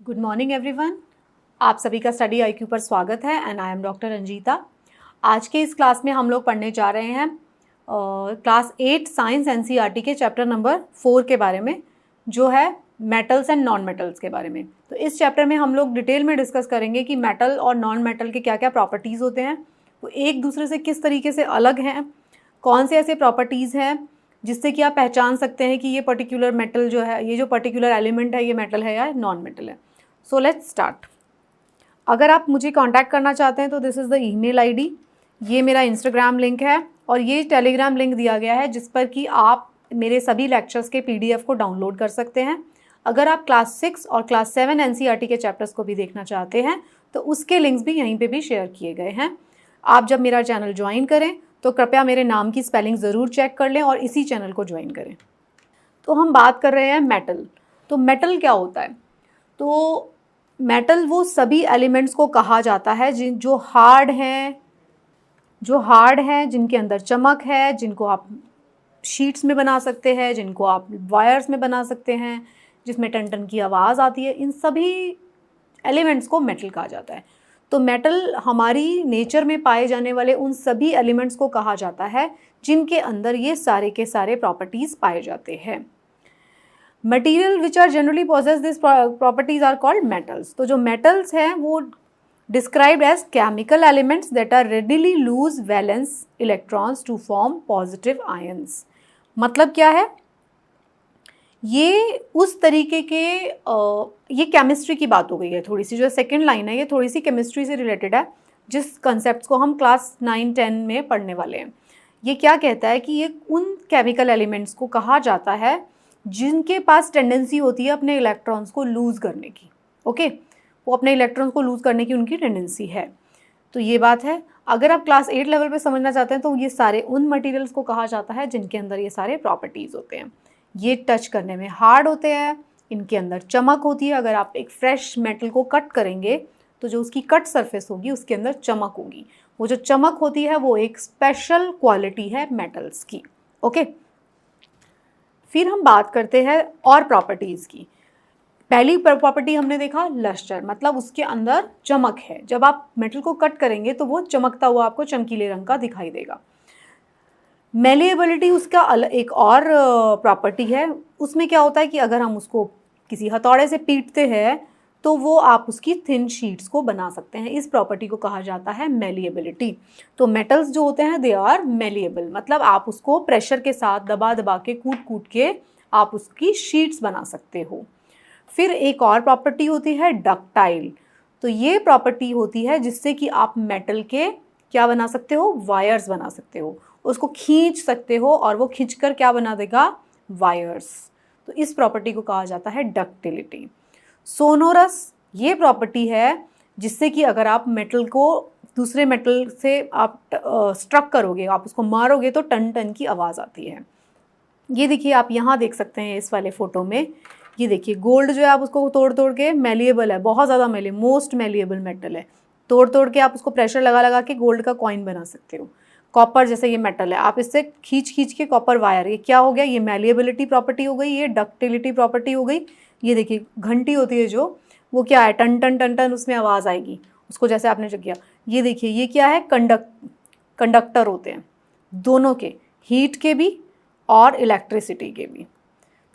Good morning everyone. आप सभी का स्टडी आईक्यू पर स्वागत है and I am doctor Ranjita. आज के इस क्लास में हम लोग पढ़ने जा रहे हैं क्लास 8 साइंस एनसीईआरटी के चैप्टर नंबर 4 के बारे में, जो है मेटल्स एंड नॉन मेटल्स के बारे में। तो इस चैप्टर में हम लोग डिटेल में डिस्कस करेंगे कि मेटल और नॉन मेटल के क्या क्या प्रॉपर्टीज़ होते हैं, वो एक दूसरे से किस तरीके से अलग हैं, कौन से ऐसे प्रॉपर्टीज़ हैं जिससे कि आप पहचान सकते हैं कि ये पर्टिकुलर मेटल जो है, ये जो पर्टिकुलर एलिमेंट है, ये मेटल है या नॉन मेटल है। So let's start. अगर आप मुझे कांटेक्ट करना चाहते हैं तो this is the email ID, ये मेरा इंस्टाग्राम लिंक है और ये टेलीग्राम लिंक दिया गया है जिस पर कि आप मेरे सभी लेक्चर्स के पीडीएफ को डाउनलोड कर सकते हैं। अगर आप क्लास 6 और क्लास 7 एनसीईआरटी के चैप्टर्स को भी देखना चाहते हैं तो उसके लिंक्स भी यहीं पे भी शेयर किए गए हैं। आप जब मेरा चैनल ज्वाइन करें तो कृपया मेरे नाम की स्पेलिंग ज़रूर चेक कर लें और इसी चैनल को ज्वाइन करें। तो हम बात कर रहे हैं मेटल। तो मेटल क्या होता है? तो मेटल वो सभी एलिमेंट्स को कहा जाता है जो हार्ड हैं, जिनके अंदर चमक है, जिनको आप शीट्स में बना सकते हैं, जिनको आप वायर्स में बना सकते हैं, जिसमें टन टन की आवाज़ आती है, इन सभी एलिमेंट्स को मेटल कहा जाता है। तो मेटल हमारी नेचर में पाए जाने वाले उन सभी एलिमेंट्स को कहा जाता है जिनके अंदर ये सारे के सारे प्रॉपर्टीज़ पाए जाते हैं। Material which are generally possess this properties are called metals. तो जो मेटल्स हैं वो described as chemical elements that are readily lose valence electrons to form positive ions. मतलब क्या है? ये उस तरीके के ये केमिस्ट्री की बात हो गई है थोड़ी सी। जो सेकेंड लाइन है ये थोड़ी सी केमिस्ट्री से रिलेटेड है, जिस कंसेप्ट को हम क्लास 9-10 में पढ़ने वाले हैं। ये क्या कहता है कि ये उन केमिकल एलिमेंट्स को कहा जाता है जिनके पास टेंडेंसी होती है अपने इलेक्ट्रॉन्स को लूज़ करने की। ओके, वो अपने इलेक्ट्रॉन्स को लूज़ करने की उनकी टेंडेंसी है। तो ये बात है। अगर आप क्लास 8 लेवल पे समझना चाहते हैं तो ये सारे उन मटेरियल्स को कहा जाता है जिनके अंदर ये सारे प्रॉपर्टीज़ होते हैं। ये टच करने में हार्ड होते हैं, इनके अंदर चमक होती है। अगर आप एक फ्रेश मेटल को कट करेंगे तो जो उसकी कट सरफेस होगी उसके अंदर चमक होगी। वो जो चमक होती है वो एक स्पेशल क्वालिटी है मेटल्स की। ओके, फिर हम बात करते हैं और प्रॉपर्टीज़ की। पहली प्रॉपर्टी हमने देखा लस्टर, मतलब उसके अंदर चमक है। जब आप मेटल को कट करेंगे तो वो चमकता हुआ आपको चमकीले रंग का दिखाई देगा। मेलिएबिलिटी उसका एक और प्रॉपर्टी है। उसमें क्या होता है कि अगर हम उसको किसी हथौड़े से पीटते हैं तो वो आप उसकी थिन शीट्स को बना सकते हैं। इस प्रॉपर्टी को कहा जाता है मेलिएबिलिटी। तो मेटल्स जो होते हैं दे आर मेलिएबल, मतलब आप उसको प्रेशर के साथ दबा दबा के कूट के आप उसकी शीट्स बना सकते हो। फिर एक और प्रॉपर्टी होती है डक्टाइल। तो ये प्रॉपर्टी होती है जिससे कि आप मेटल के क्या बना सकते हो? वायर्स बना सकते हो। उसको खींच सकते हो और वो खींचकर क्या बना देगा? वायर्स। तो इस प्रॉपर्टी को कहा जाता है डक्टिलिटी। सोनोरस ये प्रॉपर्टी है जिससे कि अगर आप मेटल को दूसरे मेटल से आप स्ट्रक करोगे, आप उसको मारोगे तो टन टन की आवाज़ आती है। ये देखिए, आप यहाँ देख सकते हैं इस वाले फ़ोटो में। ये देखिए गोल्ड जो है आप उसको तोड़ तोड़ के, मेलिएबल है, बहुत ज़्यादा मोस्ट मेलिएबल मेटल है, तोड़ तोड़ के आप उसको प्रेशर लगा लगा के गोल्ड का कॉइन बना सकते हो। कॉपर जैसे ये मेटल है, आप इससे खींच के कॉपर वायर, ये क्या हो गया? ये मेलिएबिलिटी प्रॉपर्टी हो गई, ये डक्टिलिटी प्रॉपर्टी हो गई। ये देखिए घंटी होती है जो, वो क्या है? टन टन टन टन उसमें आवाज़ आएगी उसको, जैसे आपने जो किया। ये देखिए ये क्या है? कंडक्टर होते हैं दोनों के, हीट के भी और इलेक्ट्रिसिटी के भी।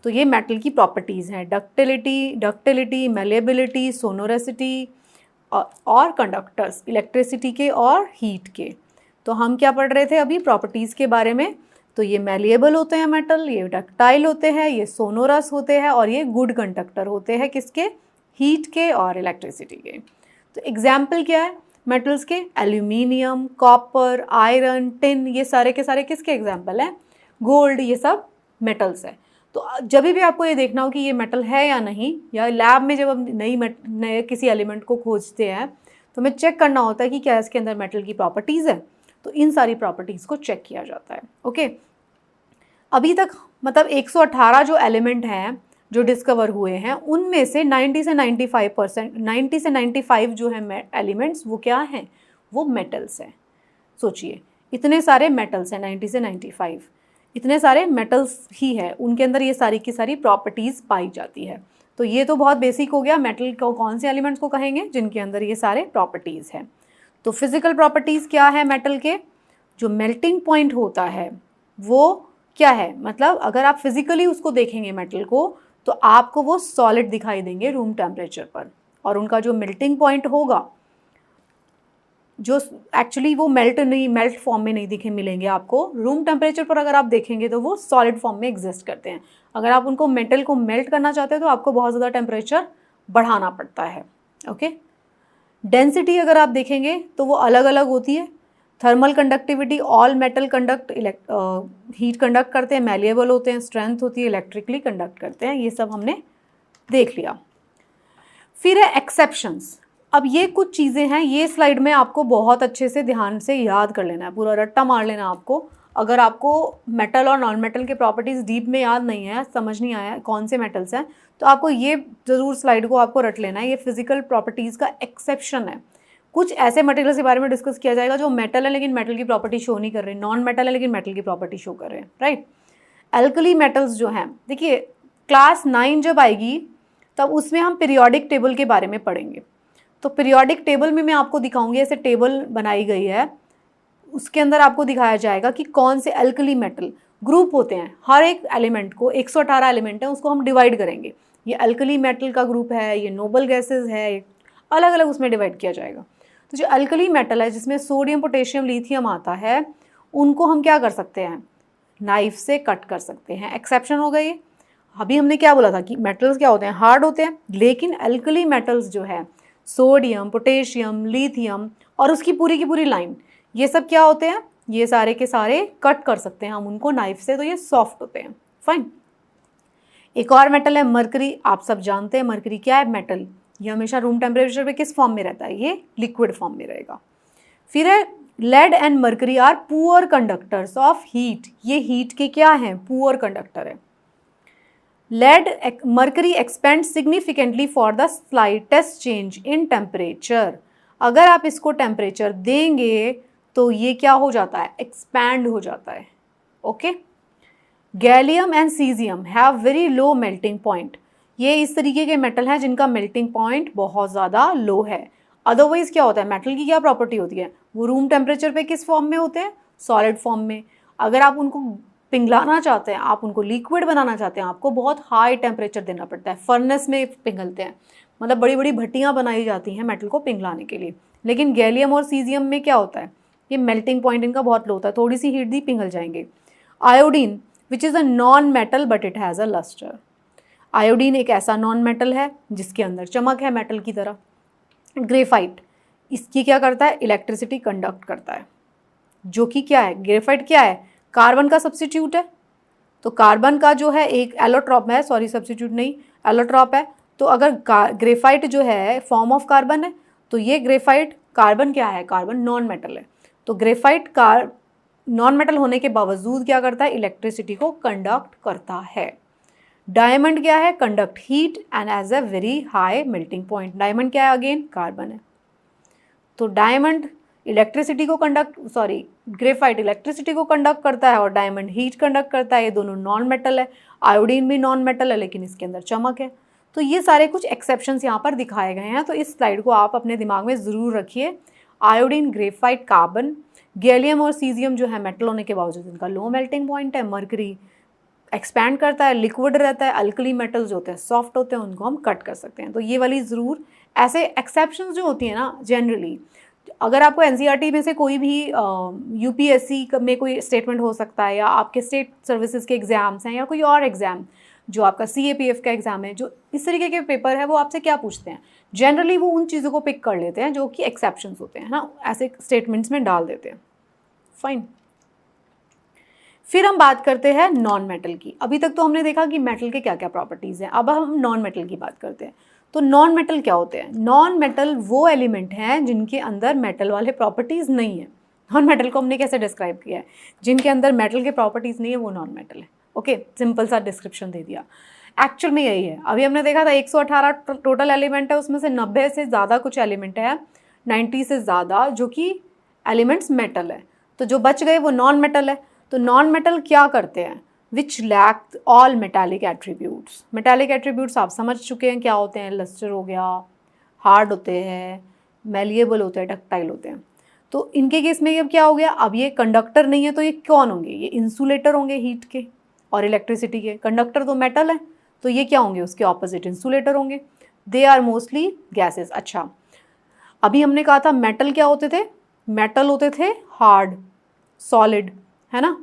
तो ये मेटल की प्रॉपर्टीज़ हैं, डक्टिलिटी, मेलिएबिलिटी, सोनोरेसिटी और कंडक्टर्स, इलेक्ट्रिसिटी के और हीट के। तो हम क्या पढ़ रहे थे अभी? प्रॉपर्टीज़ के बारे में। तो ये मेलिएबल होते हैं मेटल, ये डक्टाइल होते हैं, ये सोनोरस होते हैं और ये गुड कंडक्टर होते हैं। किसके? हीट के और इलेक्ट्रिसिटी के। तो एग्जाम्पल क्या है मेटल्स के? एल्यूमिनियम, कॉपर, आयरन, टिन, ये सारे के सारे किसके एग्जाम्पल हैं? गोल्ड, ये सब मेटल्स है। तो जब भी आपको ये देखना हो कि ये मेटल है या नहीं, या लैब में जब हम नए किसी एलिमेंट को खोजते हैं तो हमें चेक करना होता है कि क्या इसके अंदर मेटल की प्रॉपर्टीज़ है। तो इन सारी प्रॉपर्टीज़ को चेक किया जाता है। ओके, अभी तक मतलब 118 जो एलिमेंट हैं जो डिस्कवर हुए हैं उनमें से 90 से 95 जो है एलिमेंट्स, वो क्या हैं? वो मेटल्स हैं। सोचिए इतने सारे मेटल्स हैं, 90 से 95 इतने सारे मेटल्स ही है, उनके अंदर ये सारी की सारी प्रॉपर्टीज़ पाई जाती है। तो ये तो बहुत बेसिक हो गया, मेटल को कौन से एलिमेंट्स को कहेंगे जिनके अंदर ये सारे प्रॉपर्टीज़ हैं। तो फिजिकल प्रॉपर्टीज़ क्या है मेटल के, जो मेल्टिंग पॉइंट होता है वो क्या है, मतलब अगर आप फिजिकली उसको देखेंगे मेटल को तो आपको वो सॉलिड दिखाई देंगे रूम टेम्परेचर पर, और उनका जो मेल्टिंग पॉइंट होगा, जो एक्चुअली वो मेल्ट फॉर्म में नहीं दिखे मिलेंगे आपको, रूम टेम्परेचर पर अगर आप देखेंगे तो वो सॉलिड फॉर्म में एग्जिस्ट करते हैं। अगर आप उनको मेटल को मेल्ट करना चाहते हैं तो आपको बहुत ज़्यादा टेम्परेचर बढ़ाना पड़ता है। ओके, डेंसिटी अगर आप देखेंगे तो वो अलग अलग होती है। Thermal conductivity, all metal heat conduct करते हैं, मैलिएबल होते हैं, स्ट्रेंथ होती है, इलेक्ट्रिकली कंडक्ट करते हैं, ये सब हमने देख लिया। फिर है एक्सेप्शंस। अब ये कुछ चीज़ें हैं, ये स्लाइड में आपको बहुत अच्छे से ध्यान से याद कर लेना है, पूरा रट्टा मार लेना आपको। अगर आपको मेटल और नॉन मेटल के प्रॉपर्टीज़ डीप में याद नहीं है, समझ नहीं आया कौन से मेटल्स हैं, तो आपको ये ज़रूर स्लाइड को आपको रट लेना है। ये फिजिकल प्रॉपर्टीज़ का एक्सेप्शन है। कुछ ऐसे मटेरियल के बारे में डिस्कस किया जाएगा जो मेटल है लेकिन मेटल की प्रॉपर्टी शो नहीं कर रहे, नॉन मेटल है लेकिन मेटल की प्रॉपर्टी शो कर रहे हैं, राइट। एल्कली मेटल्स जो हैं, देखिए क्लास 9 जब आएगी तब उसमें हम पीरियोडिक टेबल के बारे में पढ़ेंगे। तो पीरियोडिक टेबल में मैं आपको दिखाऊंगी, ऐसे टेबल बनाई गई है, उसके अंदर आपको दिखाया जाएगा कि कौन से एल्कली मेटल ग्रुप होते हैं। हर एक एलिमेंट को 118 एलिमेंट है, उसको हम डिवाइड करेंगे, ये एल्कली मेटल का ग्रुप है, ये नोबल गैसेज है, अलग अलग उसमें डिवाइड किया जाएगा। तो जो एल्कली मेटल है जिसमें सोडियम, पोटेशियम, लिथियम आता है, उनको हम क्या कर सकते हैं, नाइफ से कट कर सकते हैं। एक्सेप्शन हो गई। अभी हमने क्या बोला था कि मेटल्स क्या होते हैं, हार्ड होते हैं, लेकिन एल्कली मेटल्स जो है सोडियम, पोटेशियम, लिथियम और उसकी पूरी की पूरी लाइन, ये सब क्या होते हैं, ये सारे के सारे कट कर सकते हैं हम उनको नाइफ से, तो ये सॉफ्ट होते हैं। फाइन। एक और मेटल है मरकरी। आप सब जानते हैं मरकरी क्या है, मेटल। ये हमेशा रूम टेम्परेचर पे किस फॉर्म में रहता है, ये लिक्विड फॉर्म में रहेगा। फिर है lead and mercury are poor conductors of heat. ये हीट के क्या हैं, पुअर कंडक्टर है। Lead mercury expand significantly for the slightest change in temperature. अगर आप इसको टेम्परेचर देंगे तो ये क्या हो जाता है, एक्सपैंड हो जाता है। Okay. Gallium and caesium have very low melting point. ये इस तरीके के मेटल हैं जिनका मेल्टिंग पॉइंट बहुत ज़्यादा लो है। अदरवाइज क्या होता है, मेटल की क्या प्रॉपर्टी होती है, वो रूम टेम्परेचर पे किस फॉर्म में होते हैं, सॉलिड फॉर्म में। अगर आप उनको पिघलाना चाहते हैं, आप उनको लिक्विड बनाना चाहते हैं, आपको बहुत हाई टेम्परेचर देना पड़ता है, फर्नेस में पिघलते हैं, मतलब बड़ी बड़ी भट्टियाँ बनाई जाती हैं मेटल को पिघलाने के लिए। लेकिन गैलियम और सीजियम में क्या होता है, ये मेल्टिंग पॉइंट इनका बहुत लो होता है, थोड़ी सी हीट दी पिघल जाएंगे। Iodine which is a non metal but it has a luster. Iodine एक ऐसा नॉन मेटल है जिसके अंदर चमक है मेटल की तरह। ग्रेफाइट, इसकी क्या करता है, इलेक्ट्रिसिटी कंडक्ट करता है, जो कि क्या है, ग्रेफाइट क्या है, कार्बन का सब्स्टिट्यूट है। तो कार्बन का जो है एक एलोट्रॉप है, सॉरी सब्स्टिट्यूट नहीं, एलोट्रॉप है। तो अगर ग्रेफाइट जो है फॉर्म ऑफ कार्बन है, तो ये ग्रेफाइट, कार्बन क्या है, कार्बन नॉन मेटल है, तो ग्रेफाइट नॉन मेटल होने के बावजूद क्या करता है, इलेक्ट्रिसिटी को कंडक्ट करता है। डायमंड क्या है, conduct heat and as a very high melting point. Diamond क्या है, अगेन कार्बन है। तो डायमंड इलेक्ट्रिसिटी को ग्रेफाइट इलेक्ट्रिसिटी को कंडक्ट करता है और डायमंड हीट कंडक्ट करता है। ये दोनों नॉन मेटल है। आयोडीन भी नॉन मेटल है लेकिन इसके अंदर चमक है। तो ये सारे कुछ एक्सेप्शंस यहाँ पर दिखाए गए हैं, तो इस स्लाइड को आप अपने दिमाग में ज़रूर रखिए। आयोडीन, ग्रेफाइट, कार्बन, गैलियम और सीजियम जो है मेटल होने के बावजूद इनका लो मेल्टिंग पॉइंट है। मरकरी एक्सपैंड करता है, लिक्विड रहता है। अल्कली मेटल्स जो होते हैं सॉफ्ट होते हैं, उनको हम कट कर सकते हैं। तो ये वाली ज़रूर ऐसे एक्सेप्शंस जो होती हैं ना, जनरली अगर आपको एनसीईआरटी में से कोई भी यूपीएससी में कोई स्टेटमेंट हो सकता है, या आपके स्टेट सर्विसेज के एग्ज़ाम्स हैं, या कोई और एग्ज़ाम जो आपका सीएपीएफ का एग्ज़ाम है, जो इस तरीके के पेपर है, वो आपसे क्या पूछते हैं, जनरली वो उन चीज़ों को पिक कर लेते हैं जो कि एक्सेप्शंस होते हैं ना, ऐसे स्टेटमेंट्स में डाल देते हैं। फाइन। फिर हम बात करते हैं नॉन मेटल की। अभी तक तो हमने देखा कि मेटल के क्या क्या प्रॉपर्टीज़ हैं, अब हम नॉन मेटल की बात करते हैं। तो नॉन मेटल क्या होते हैं, नॉन मेटल वो एलिमेंट हैं जिनके अंदर मेटल वाले प्रॉपर्टीज़ नहीं है। नॉन मेटल को हमने कैसे डिस्क्राइब किया है, जिनके अंदर मेटल के प्रॉपर्टीज़ नहीं है वो नॉन मेटल है। ओके, सिंपल सा डिस्क्रिप्शन दे दिया। एक्चुअल में यही है। अभी हमने देखा था 118 टोटल एलिमेंट है, उसमें से 90 से ज़्यादा कुछ एलिमेंट है, 90 से ज़्यादा जो कि एलिमेंट्स मेटल है। तो जो बच गए वो नॉन मेटल है। तो नॉन मेटल क्या करते हैं, which lack all metallic attributes. Metallic attributes आप समझ चुके हैं क्या होते हैं, लस्टर हो गया, हार्ड होते हैं, मेलिएबल होते हैं, डक्टाइल होते हैं। तो इनके केस में अब क्या हो गया, अब ये कंडक्टर नहीं है तो ये कौन होंगे, ये इंसुलेटर होंगे हीट के और इलेक्ट्रिसिटी के। कंडक्टर तो मेटल है तो ये क्या होंगे, उसके ऑपोजिट इंसुलेटर होंगे। They are mostly gases. अच्छा, अभी हमने कहा था मेटल क्या होते थे, मेटल होते थे हार्ड, सॉलिड, है ना।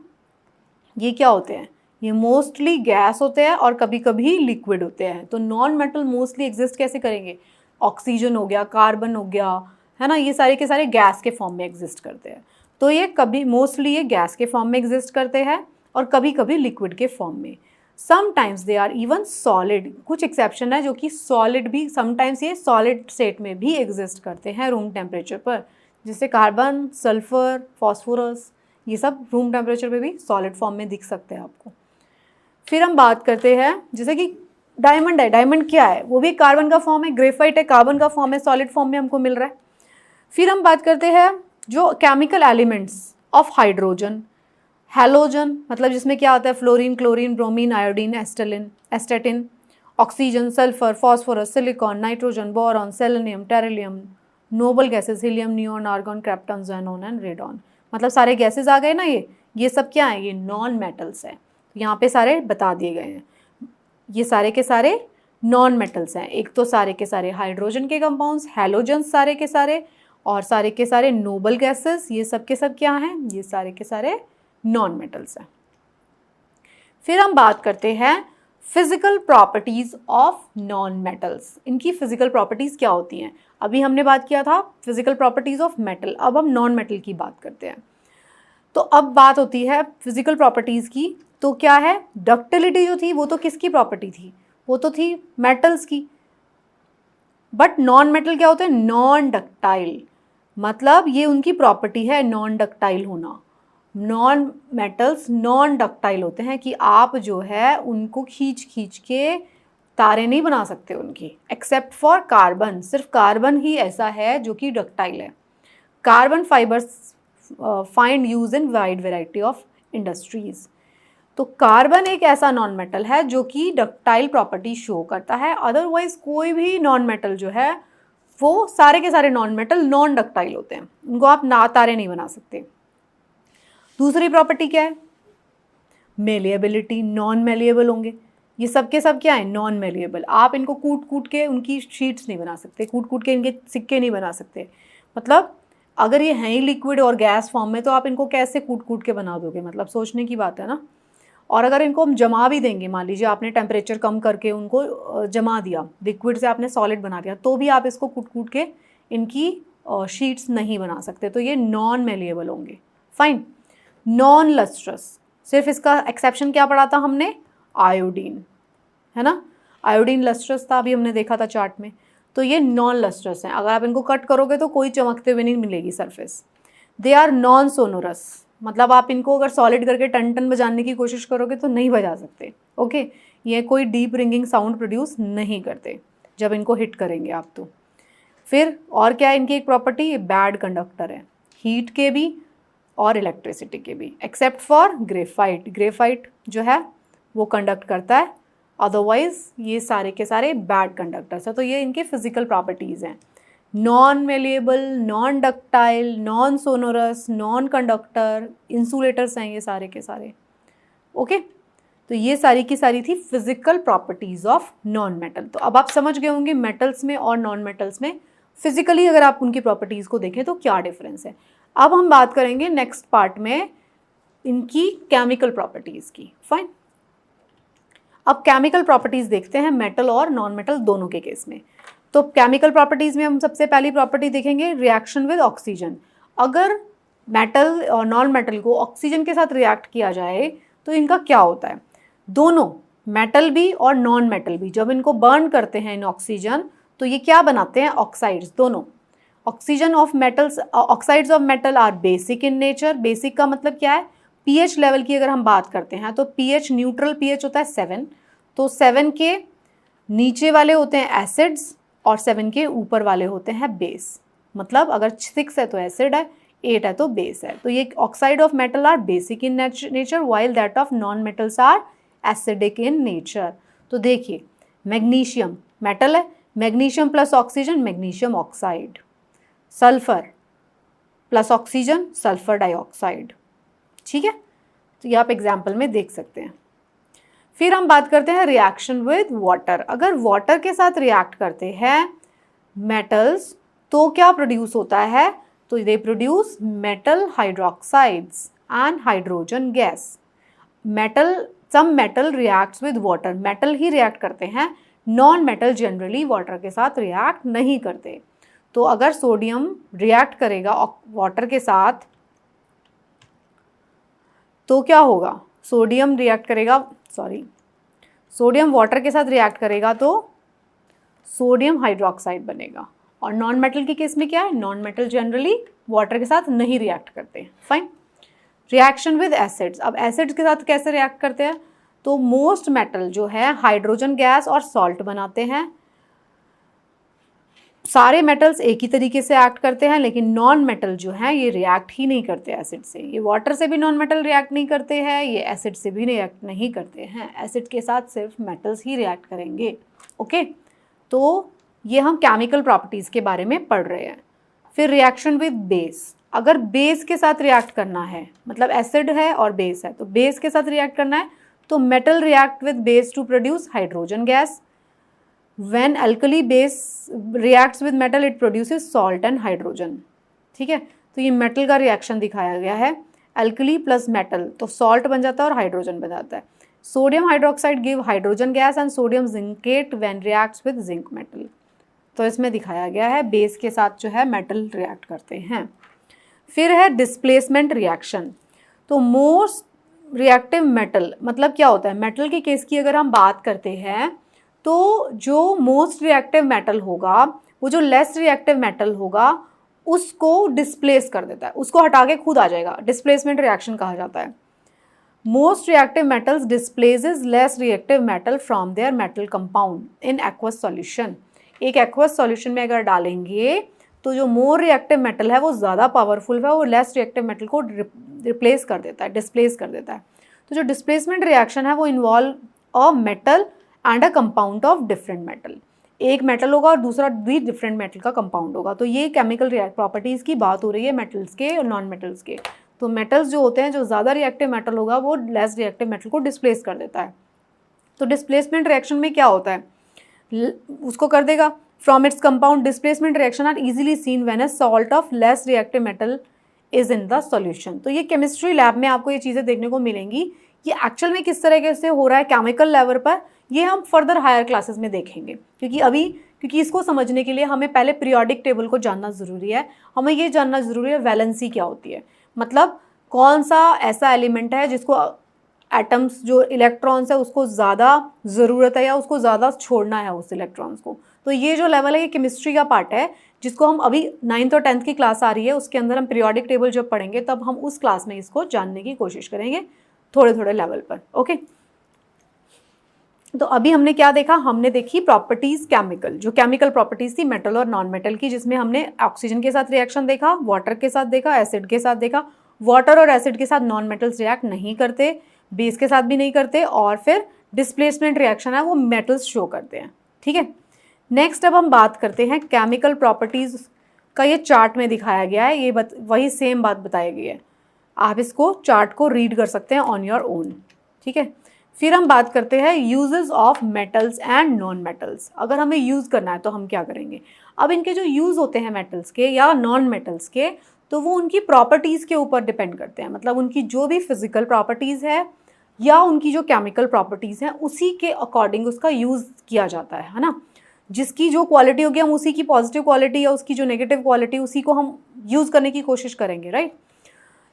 ये क्या होते हैं, ये मोस्टली गैस होते हैं और कभी कभी लिक्विड होते हैं। तो नॉन मेटल मोस्टली एग्जिस्ट कैसे करेंगे, ऑक्सीजन हो गया, कार्बन हो गया, है ना, ये सारे के सारे गैस के फॉर्म में एग्जिस्ट करते हैं। तो ये कभी मोस्टली ये गैस के फॉर्म में एग्जिस्ट करते हैं और कभी कभी लिक्विड के फॉर्म में। Sometimes they are even solid, कुछ एक्सेप्शन है जो कि सॉलिड भी, समटाइम्स ये सॉलिड स्टेट में भी एग्जिस्ट करते हैं रूम टेम्परेचर पर, जैसे कार्बन, सल्फर, फॉस्फोरस, ये सब रूम टेम्परेचर पे भी सॉलिड फॉर्म में दिख सकते हैं आपको। फिर हम बात करते हैं जैसे कि डायमंड है, डायमंड क्या है, वो भी कार्बन का फॉर्म है, ग्रेफाइट है कार्बन का फॉर्म है, सॉलिड फॉर्म में हमको मिल रहा है। फिर हम बात करते हैं जो chemical elements of hydrogen, halogen मतलब जिसमें क्या आता है, fluorine, chlorine, bromine, iodine, astatine, oxygen, sulphur, phosphorus, silicon, nitrogen, boron, selenium, tellurium, noble gases, helium, neon, argon, krypton, xenon and radon. मतलब सारे गैसेस आ गए ना, ये सब क्या है, ये नॉन मेटल्स हैं। यहाँ पे सारे बता दिए गए हैं, ये सारे के सारे नॉन मेटल्स हैं। एक तो सारे के सारे हाइड्रोजन के कंपाउंड्स, हैलोजन्स सारे के सारे, और सारे के सारे नोबल गैसेस, ये सब के सब क्या हैं, ये सारे के सारे नॉन मेटल्स हैं। फिर हम बात करते हैं physical properties of non metals. इनकी फिजिकल प्रॉपर्टीज क्या होती हैं, अभी हमने बात किया था फिजिकल प्रॉपर्टीज ऑफ मेटल, अब हम नॉन मेटल की बात करते हैं। तो अब बात होती है फिजिकल प्रॉपर्टीज की, तो क्या है, डक्टिलिटी जो थी वो तो किसकी प्रॉपर्टी थी, वो तो थी मेटल्स की। बट नॉन मेटल क्या होते हैं, नॉन डक्टाइल, मतलब ये उनकी प्रॉपर्टी है नॉन डक्टाइल होना। नॉन मेटल्स नॉन डक्टाइल होते हैं कि आप जो है उनको खींच खींच के तारे नहीं बना सकते उनकी, एक्सेप्ट फॉर कार्बन। सिर्फ कार्बन ही ऐसा है जो कि डक्टाइल है। Carbon fibres find use in wide variety of industries. तो कार्बन एक ऐसा नॉन मेटल है जो कि डक्टाइल प्रॉपर्टी शो करता है। अदरवाइज कोई भी नॉन मेटल जो है वो सारे के सारे नॉन मेटल नॉन डक्टाइल होते हैं, उनको आप ना तारे नहीं बना सकते। दूसरी प्रॉपर्टी क्या है, मेलिएबिलिटी, नॉन मेलिएबल होंगे। ये सब के सब क्या है, नॉन मेलिएबल। आप इनको कूट कूट के उनकी शीट्स नहीं बना सकते, कूट कूट के इनके सिक्के नहीं बना सकते। मतलब अगर ये हैं ही लिक्विड और गैस फॉर्म में तो आप इनको कैसे कूट कूट के बना दोगे, मतलब सोचने की बात है ना। और अगर इनको हम जमा भी देंगे, मान लीजिए आपने टेम्परेचर कम करके उनको जमा दिया, लिक्विड से आपने सॉलिड बना दिया, तो भी आप इसको कूट कूट के इनकी शीट्स नहीं बना सकते। तो ये नॉन मेलिएबल होंगे। फाइन। नॉन लस्ट्रस, सिर्फ इसका एक्सेप्शन क्या पढ़ा था हमने, आयोडीन, है ना। आयोडीन लस्ट्रस था, अभी हमने देखा था चार्ट में। तो ये नॉन लस्ट्रस हैं, अगर आप इनको कट करोगे तो कोई चमकते हुए नहीं मिलेगी surface. They are non sonorous, मतलब आप इनको अगर सॉलिड करके टन टन बजाने की कोशिश करोगे तो नहीं बजा सकते। ओके, ये कोई डीप रिंगिंग साउंड प्रोड्यूस नहीं करते जब इनको हिट करेंगे आप तो। फिर और क्या है इनकी एक प्रॉपर्टी, ये बैड कंडक्टर है, हीट के भी और इलेक्ट्रिसिटी के भी, एक्सेप्ट फॉर ग्रेफाइट। ग्रेफाइट जो है वो कंडक्ट करता है, अदरवाइज ये सारे के सारे बैड कंडक्टर्स हैं। तो ये इनके फिजिकल प्रॉपर्टीज़ हैं, non malleable, non ductile, non sonorous, non conductor, insulators हैं ये सारे के सारे। ओके, तो ये सारी की सारी थी physical properties of non metal. तो अब आप समझ गए होंगे मेटल्स में और नॉन मेटल्स में फिजिकली अगर आप उनकी प्रॉपर्टीज़ को देखें तो क्या डिफरेंस है। अब हम बात करेंगे नेक्स्ट पार्ट में इनकी केमिकल प्रॉपर्टीज़ की। फाइन, अब केमिकल प्रॉपर्टीज़ देखते हैं मेटल और नॉन मेटल दोनों के केस में। तो केमिकल प्रॉपर्टीज़ में हम सबसे पहली प्रॉपर्टी देखेंगे रिएक्शन विद ऑक्सीजन। अगर मेटल और नॉन मेटल को ऑक्सीजन के साथ रिएक्ट किया जाए तो इनका क्या होता है, दोनों मेटल भी और नॉन मेटल भी जब इनको बर्न करते हैं इन ऑक्सीजन तो ये क्या बनाते हैं, ऑक्साइड्स। दोनों oxygen of metals, oxides of metal are basic in nature. Basic का मतलब क्या है, पीएच लेवल की अगर हम बात करते हैं तो पीएच, न्यूट्रल पीएच होता है 7, तो 7 के नीचे वाले होते हैं एसिड्स और 7 के ऊपर वाले होते हैं बेस। मतलब अगर 6 है तो एसिड है, 8 है तो बेस है। तो ये oxide of metal are basic in nature while that of non metals are acidic in nature. तो देखिए मैग्नीशियम मेटल है, magnesium plus oxygen magnesium oxide, sulphur plus oxygen sulphur dioxide. ठीक है, तो ये आप एग्जाम्पल में देख सकते हैं। फिर हम बात करते हैं रिएक्शन विद वाटर। अगर वाटर के साथ रिएक्ट करते हैं मेटल्स तो क्या प्रोड्यूस होता है, तो they produce metal hydroxides and hydrogen gas. Some metal reacts with water, metal ही रिएक्ट करते हैं, नॉन मेटल जनरली वाटर के साथ रिएक्ट नहीं करते। तो अगर सोडियम रिएक्ट करेगा वाटर के साथ तो क्या होगा, सोडियम वाटर के साथ रिएक्ट करेगा तो सोडियम हाइड्रोक्साइड बनेगा। और नॉन मेटल के केस में क्या है, नॉन मेटल जनरली वाटर के साथ नहीं रिएक्ट करते हैं। फाइन। रिएक्शन विद एसिड्स, अब एसिड्स के साथ कैसे रिएक्ट करते हैं, तो मोस्ट मेटल जो है हाइड्रोजन गैस और सॉल्ट बनाते हैं। सारे मेटल्स एक ही तरीके से एक्ट करते हैं, लेकिन नॉन मेटल जो है ये रिएक्ट ही नहीं करते एसिड से। ये वाटर से भी नॉन मेटल रिएक्ट नहीं करते हैं, ये एसिड से भी रिएक्ट नहीं करते हैं। एसिड के साथ सिर्फ मेटल्स ही रिएक्ट करेंगे। ओके, तो ये हम केमिकल प्रॉपर्टीज़ के बारे में पढ़ रहे हैं। फिर रिएक्शन विद बेस, अगर बेस के साथ रिएक्ट करना है, मतलब एसिड है और बेस है, तो बेस के साथ रिएक्ट करना है तो metal react with base to produce hydrogen gas. When alkali base reacts with metal it produces salt and hydrogen. ठीक है, तो ये मेटल का रिएक्शन दिखाया गया है, अल्कली प्लस मेटल तो सॉल्ट बन जाता है और हाइड्रोजन बन जाता है। Sodium hydroxide give hydrogen gas and sodium zincate when reacts with zinc metal. तो इसमें दिखाया गया है बेस के साथ जो है मेटल रिएक्ट करते हैं। फिर है डिस्प्लेसमेंट रिएक्शन। तो मोस्ट रिएक्टिव मेटल, मतलब क्या होता है, मेटल के केस की अगर हम बात करते हैं तो जो मोस्ट रिएक्टिव मेटल होगा वो जो लेस रिएक्टिव मेटल होगा उसको डिस्प्लेस कर देता है, उसको हटा के खुद आ जाएगा, डिस्प्लेसमेंट रिएक्शन कहा जाता है। Most reactive metals displaces less reactive metal from their metal compound in aqueous solution. एक एक्वस सॉल्यूशन में अगर डालेंगे तो जो मोर रिएक्टिव मेटल है वो ज़्यादा पावरफुल है, वो लेस रिएक्टिव मेटल को रिप्लेस कर देता है, डिस्प्लेस कर देता है। तो जो डिस्प्लेसमेंट रिएक्शन है वो involve a metal and a compound of different metal. एक मेटल होगा और दूसरा भी डिफरेंट मेटल का कंपाउंड होगा। तो ये केमिकल प्रॉपर्टीज़ की बात हो रही है मेटल्स के और नॉन मेटल्स के। तो मेटल्स जो होते हैं, जो ज़्यादा रिएक्टिव मेटल होगा वो लेस रिएक्टिव मेटल को डिस्प्लेस कर देता है। तो डिस्प्लेसमेंट रिएक्शन में क्या होता है, उसको कर देगा from its compound. Displacement reaction are easily seen when a salt of less reactive metal is in the solution. तो ये केमिस्ट्री लैब में आपको ये चीज़ें देखने को मिलेंगी। ये एक्चुअल में किस तरीके से हो रहा है केमिकल लेवल पर, ये हम फर्दर हायर क्लासेस में देखेंगे। क्योंकि इसको समझने के लिए हमें पहले पीरियोडिक टेबल को जानना ज़रूरी है। हमें ये जानना ज़रूरी है वैलेंसी क्या होती है, मतलब कौन सा ऐसा एलिमेंट है जिसको एटम्स जो इलेक्ट्रॉन्स है उसको ज़्यादा ज़रूरत है या उसको ज़्यादा छोड़ना है उस इलेक्ट्रॉन्स को। तो ये जो लेवल है ये केमिस्ट्री का पार्ट है, जिसको हम अभी 9th और 10th की क्लास आ रही है, उसके अंदर हम पीरियोडिक टेबल जब पढ़ेंगे तब हम उस क्लास में इसको जानने की कोशिश करेंगे थोड़े थोड़े लेवल पर। ओके, तो अभी हमने क्या देखा, हमने देखी प्रॉपर्टीज़ केमिकल, जो केमिकल प्रॉपर्टीज़ थी मेटल और नॉन मेटल की, जिसमें हमने ऑक्सीजन के साथ रिएक्शन देखा, वाटर के साथ देखा, एसिड के साथ देखा। वाटर और एसिड के साथ नॉन मेटल्स रिएक्ट नहीं करते, बेस के साथ भी नहीं करते, और फिर डिस्प्लेसमेंट रिएक्शन है वो मेटल्स शो करते हैं। ठीक है, नेक्स्ट अब हम बात करते हैं केमिकल प्रॉपर्टीज़ का। ये चार्ट में दिखाया गया है, ये वही सेम बात बताई गई है, आप इसको चार्ट को रीड कर सकते हैं ऑन योर ओन। ठीक है, फिर हम बात करते हैं uses of metals and non metals. अगर हमें यूज़ करना है तो हम क्या करेंगे। अब इनके जो यूज़ होते हैं मेटल्स के या नॉन मेटल्स के, तो वो उनकी प्रॉपर्टीज़ के ऊपर डिपेंड करते हैं, मतलब उनकी जो भी फिजिकल प्रॉपर्टीज़ है या उनकी जो केमिकल प्रॉपर्टीज़ हैं उसी के अकॉर्डिंग उसका यूज़ किया जाता है ना। जिसकी जो क्वालिटी होगी हम उसी की पॉजिटिव क्वालिटी या उसकी जो नेगेटिव क्वालिटी उसी को हम यूज़ करने की कोशिश करेंगे, राइट।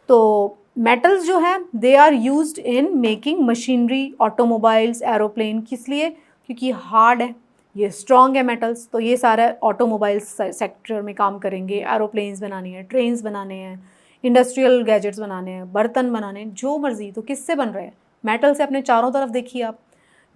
तो मेटल्स जो है they are used in making machinery, automobiles, aeroplane. किस लिए, क्योंकि हार्ड है, ये स्ट्रॉन्ग है मेटल्स, तो ये सारा ऑटोमोबाइल्स सेक्टर में काम करेंगे। एरोप्लेन्स बनानी है, ट्रेन्स बनाने हैं, इंडस्ट्रियल गैजेट्स बनाने हैं, बर्तन बनाने हैं, जो मर्जी। तो किससे बन रहे हैं, मेटल से। अपने चारों तरफ देखिए आप।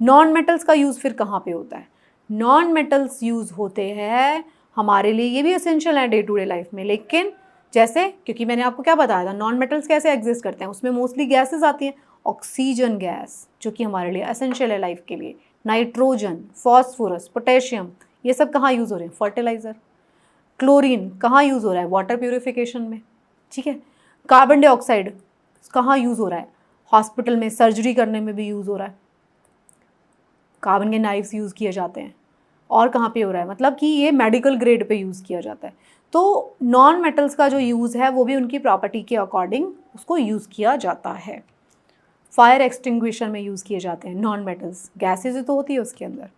नॉन मेटल्स का यूज़ फिर कहाँ पे होता है, नॉन मेटल्स यूज़ होते हैं हमारे लिए, ये भी एसेंशियल है डे टू डे लाइफ में, लेकिन जैसे, क्योंकि मैंने आपको क्या बताया था, नॉन मेटल्स कैसे एग्जिस्ट करते हैं, उसमें मोस्टली गैसेस आती हैं। ऑक्सीजन गैस जो कि हमारे लिए एसेंशियल है लाइफ के लिए, नाइट्रोजन, फॉस्फोरस, पोटेशियम, ये सब कहाँ यूज़ हो रहे हैं, फर्टिलाइज़र। क्लोरीन कहाँ यूज़ हो रहा है, वाटर प्यूरिफिकेशन में, ठीक है। कार्बन डाइऑक्साइड कहाँ यूज़ हो रहा है, हॉस्पिटल में सर्जरी करने में भी यूज़ हो रहा है, कार्बन के नाइफ्स यूज़ किए जाते हैं। और कहाँ पे हो रहा है, मतलब कि ये मेडिकल ग्रेड पे यूज़ किया जाता है। तो नॉन मेटल्स का जो यूज़ है वो भी उनकी प्रॉपर्टी के अकॉर्डिंग उसको यूज़ किया जाता है। फायर एक्सटिंग्विशर में यूज़ किए जाते हैं नॉन मेटल्स, गैसेज तो होती है उसके अंदर।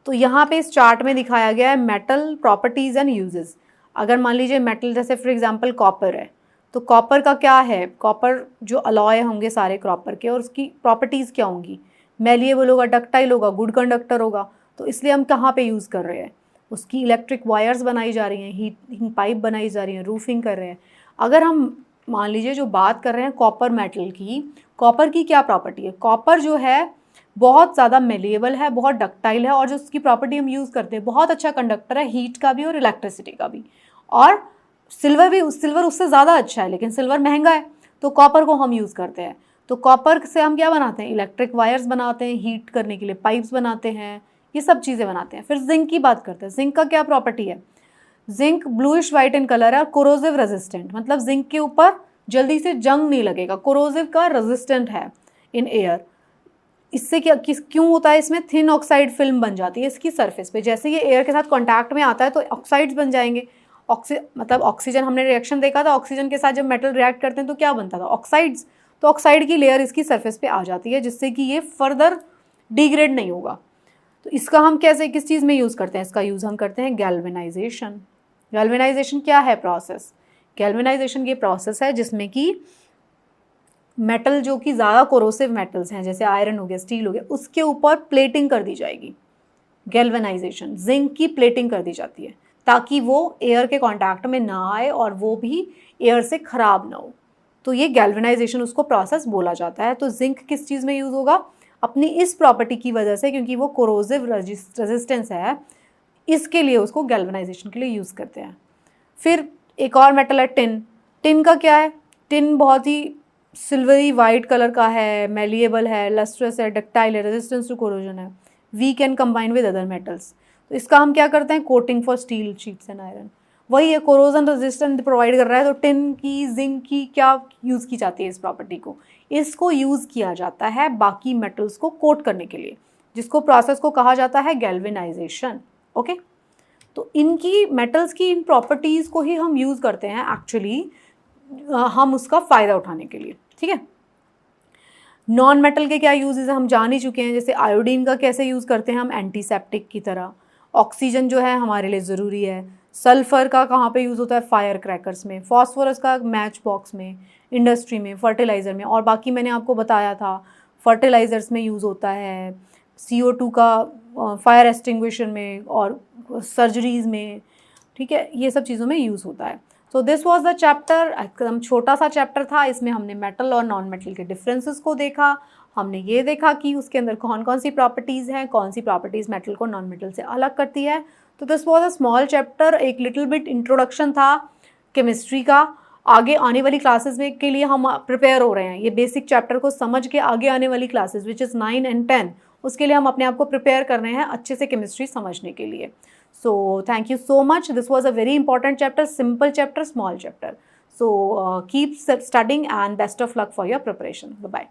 तो यहाँ पे इस चार्ट में दिखाया गया है मेटल प्रॉपर्टीज़ एंड यूजेस। अगर मान लीजिए मेटल जैसे फॉर एग्जांपल कॉपर है, तो कॉपर का क्या है, कॉपर जो अलॉय होंगे सारे कॉपर के और उसकी प्रॉपर्टीज़ क्या होंगी, मेलिएबल होगा, डक्टाइल होगा, गुड कंडक्टर होगा। तो इसलिए हम कहाँ पे यूज़ कर रहे हैं, उसकी इलेक्ट्रिक वायर्स बनाई जा रही हैं, हीटिंग पाइप बनाई जा रही हैं, रूफिंग कर रहे हैं। अगर हम मान लीजिए जो बात कर रहे हैं कॉपर मेटल की, कॉपर की क्या प्रॉपर्टी है, कॉपर जो है बहुत ज़्यादा मेलिएबल है, बहुत डक्टाइल है, और जो उसकी प्रॉपर्टी हम यूज़ करते हैं, बहुत अच्छा कंडक्टर है हीट का भी और इलेक्ट्रिसिटी का भी। और सिल्वर उससे ज़्यादा अच्छा है, लेकिन सिल्वर महंगा है, तो कॉपर को हम यूज़ करते हैं। तो कॉपर से हम क्या बनाते हैं, इलेक्ट्रिक वायर्स बनाते हैं, हीट करने के लिए पाइप्स बनाते हैं, ये सब चीज़ें बनाते हैं। फिर जिंक की बात करते हैं, जिंक का क्या प्रॉपर्टी है, zinc bluish white in colour है, कोरोसिव रेजिस्टेंट, मतलब जिंक के ऊपर जल्दी से जंग नहीं लगेगा, कोरोसिव का रेजिस्टेंट है इन एयर। इससे क्यों होता है, इसमें थिन ऑक्साइड फिल्म बन जाती है इसकी सरफेस पे, जैसे ये एयर के साथ कांटेक्ट में आता है तो ऑक्साइड्स बन जाएंगे। मतलब ऑक्सीजन, हमने रिएक्शन देखा था, ऑक्सीजन के साथ जब मेटल रिएक्ट करते हैं तो क्या बनता था, ऑक्साइड्स। तो ऑक्साइड की लेयर इसकी सरफेस पे आ जाती है, जिससे कि ये फर्दर डिग्रेड नहीं होगा। तो इसका हम कैसे, किस चीज़ में यूज़ करते हैं, इसका यूज़ हम करते हैं गैल्वेनाइजेशन। गैल्वेनाइजेशन क्या है प्रोसेस, गैल्वेनाइजेशन ये प्रोसेस है जिसमें कि मेटल जो कि ज़्यादा कोरोसिव मेटल्स हैं, जैसे आयरन हो गया, स्टील हो गया, उसके ऊपर प्लेटिंग कर दी जाएगी। गैल्वेनाइजेशन, जिंक की प्लेटिंग कर दी जाती है ताकि वो एयर के कांटेक्ट में ना आए और वो भी एयर से ख़राब ना हो। तो ये गैल्वेनाइजेशन उसको प्रोसेस बोला जाता है। तो जिंक किस चीज़ में यूज़ होगा, अपनी इस प्रॉपर्टी की वजह से, क्योंकि वो कोरोसिव रेजिस्टेंस है, इसके लिए उसको गैल्वेनाइजेशन के लिए यूज़ करते हैं। फिर एक और मेटल है टिन। टिन का क्या है, टिन बहुत ही सिल्वरी वाइट कलर का है, मेलिएबल है, लस्ट्रस है, डक्टाइल है, रेजिस्टेंस टू कोरोजन है, we can combine with other metals. तो इसका हम क्या करते हैं, coating for steel sheets and iron, वही है, कोरोजन रेजिस्टेंट प्रोवाइड कर रहा है। तो टिन की, जिंक की क्या यूज़ की जाती है इस प्रॉपर्टी को, इसको यूज़ किया जाता है बाकी मेटल्स को कोट करने के लिए, जिसको प्रोसेस को कहा जाता है गैल्वेनाइजेशन। ओके, तो इनकी मेटल्स की इन प्रॉपर्टीज़ को ही हम यूज़ करते हैं एक्चुअली, हम उसका फ़ायदा उठाने के लिए, ठीक है। नॉन मेटल के क्या यूजेस हम जान ही चुके हैं, जैसे आयोडीन का कैसे यूज़ करते हैं हम एंटीसेप्टिक की तरह, ऑक्सीजन जो है हमारे लिए ज़रूरी है, सल्फ़र का कहाँ पे यूज़ होता है, फायर क्रैकर्स में, फॉस्फोरस का मैच बॉक्स में, इंडस्ट्री में, फर्टिलाइज़र में, और बाकी मैंने आपको बताया था फर्टिलाइज़र्स में यूज़ होता है, CO2 का फायर एक्सटिंग्विशर में और सर्जरीज़ में, ठीक है, ये सब चीज़ों में यूज़ होता है। So this was the chapter, एकदम छोटा सा चैप्टर था, इसमें हमने मेटल और नॉन मेटल के डिफरेंसेस को देखा, हमने ये देखा कि उसके अंदर कौन कौन सी प्रॉपर्टीज़ हैं, कौन सी प्रॉपर्टीज़ मेटल को नॉन मेटल से अलग करती है। तो this was a small chapter, एक लिटिल बिट इंट्रोडक्शन था केमिस्ट्री का। आगे आने वाली क्लासेस में के लिए हम प्रिपेयर हो रहे हैं, ये बेसिक चैप्टर को समझ के आगे आने वाली क्लासेस विच इज़ 9 and 10, उसके लिए हम अपने आप को प्रिपेयर कर रहे हैं अच्छे से केमिस्ट्री समझने के लिए। So thank you so much. This was a very important chapter, simple chapter, small chapter. So keep studying and best of luck for your preparation. Bye-bye.